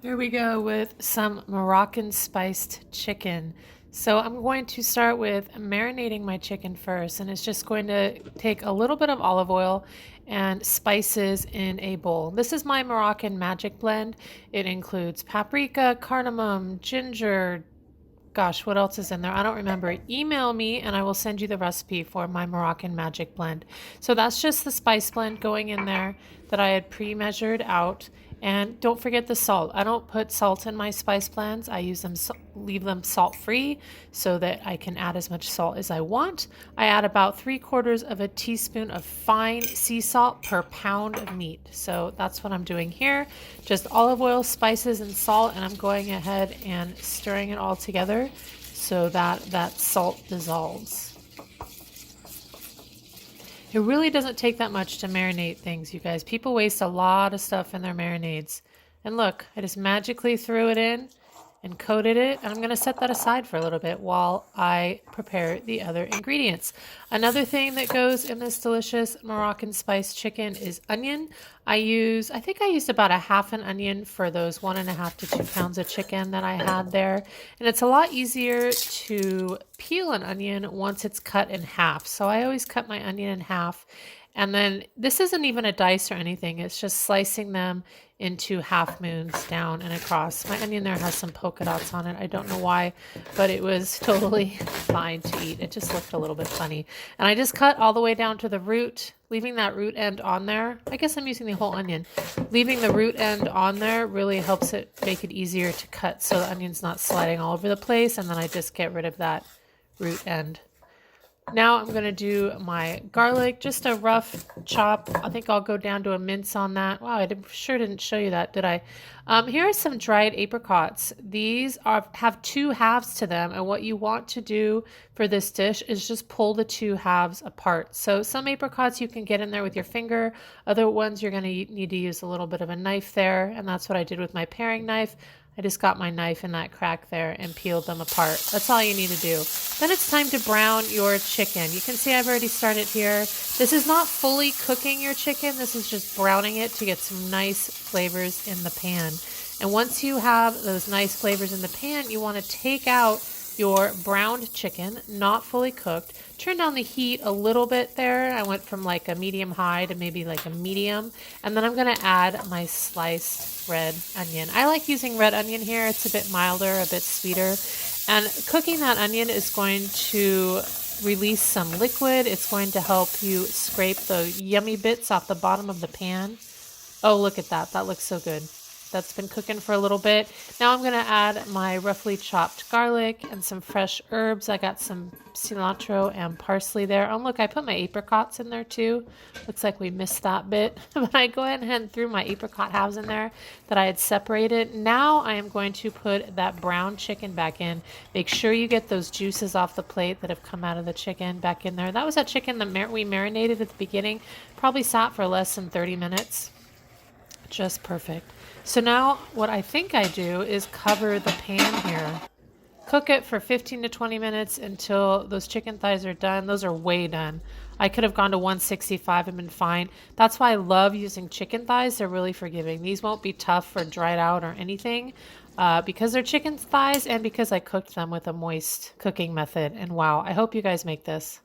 Here we go with some Moroccan spiced chicken. So I'm going to start with marinating my chicken first, and it's just going to take a little bit of olive oil and spices in a bowl. This is my Moroccan magic blend. It includes paprika, cardamom, ginger. Gosh, what else is in there? I don't remember. Email me and I will send you the recipe for my Moroccan magic blend. So that's just the spice blend going in there that I had pre-measured out. And don't forget the salt. I don't put salt in my spice blends. I use them, leave them salt free so that I can add as much salt as I want. I add about 3/4 of a teaspoon of fine sea salt per pound of meat. So that's what I'm doing here. Just olive oil, spices, and salt. And I'm going ahead and stirring it all together so that that salt dissolves. It really doesn't take that much to marinate things, you guys. People waste a lot of stuff in their marinades. And look, I just magically threw it in and coated it. And I'm going to set that aside for a little bit while I prepare the other ingredients. Another thing that goes in this delicious Moroccan spiced chicken is onion. I think I used about a half an onion for those 1.5 to 2 pounds of chicken that I had there. And it's a lot easier to peel an onion once it's cut in half. So I always cut my onion in half. And then this isn't even a dice or anything. It's just slicing them into half moons down and across. My onion there has some polka dots on it. I don't know why, but it was totally fine to eat. It just looked a little bit funny. And I just cut all the way down to the root, leaving that root end on there. I guess I'm using the whole onion. Leaving the root end on there really helps it make it easier to cut so the onion's not sliding all over the place. And then I just get rid of that root end. Now I'm going to do my garlic, just a rough chop. I think I'll go down to a mince on that. Wow, sure didn't show you that, did I? Here are some dried apricots. These have 2 halves to them, and what you want to do for this dish is just pull the 2 halves apart. So some apricots you can get in there with your finger. Other ones you're going to need to use a little bit of a knife there, and that's what I did with my paring knife. I just got my knife in that crack there and peeled them apart. That's all you need to do. Then it's time to brown your chicken. You can see I've already started here. This is not fully cooking your chicken. This is just browning it to get some nice flavors in the pan. And once you have those nice flavors in the pan, you want to take out your browned chicken, not fully cooked. Turn down the heat a little bit there. I went from like a medium high to maybe like a medium. And then I'm going to add my sliced red onion. I like using red onion here. It's a bit milder, a bit sweeter. And cooking that onion is going to release some liquid. It's going to help you scrape the yummy bits off the bottom of the pan. Oh, look at that. That looks so good. That's been cooking for a little bit. Now I'm going to add my roughly chopped garlic and some fresh herbs. I got some cilantro and parsley there. Oh, look, I put my apricots in there too. Looks like we missed that bit. But I go ahead and threw my apricot halves in there that I had separated. Now I am going to put that brown chicken back in. Make sure you get those juices off the plate that have come out of the chicken back in there. That was that chicken that we marinated at the beginning. Probably sat for less than 30 minutes. Just perfect. So now what I think I do is cover the pan here. Cook it for 15 to 20 minutes until those chicken thighs are done. Those are way done. I could have gone to 165 and been fine. That's why I love using chicken thighs. They're really forgiving. These won't be tough or dried out or anything because they're chicken thighs and because I cooked them with a moist cooking method. And wow, I hope you guys make this.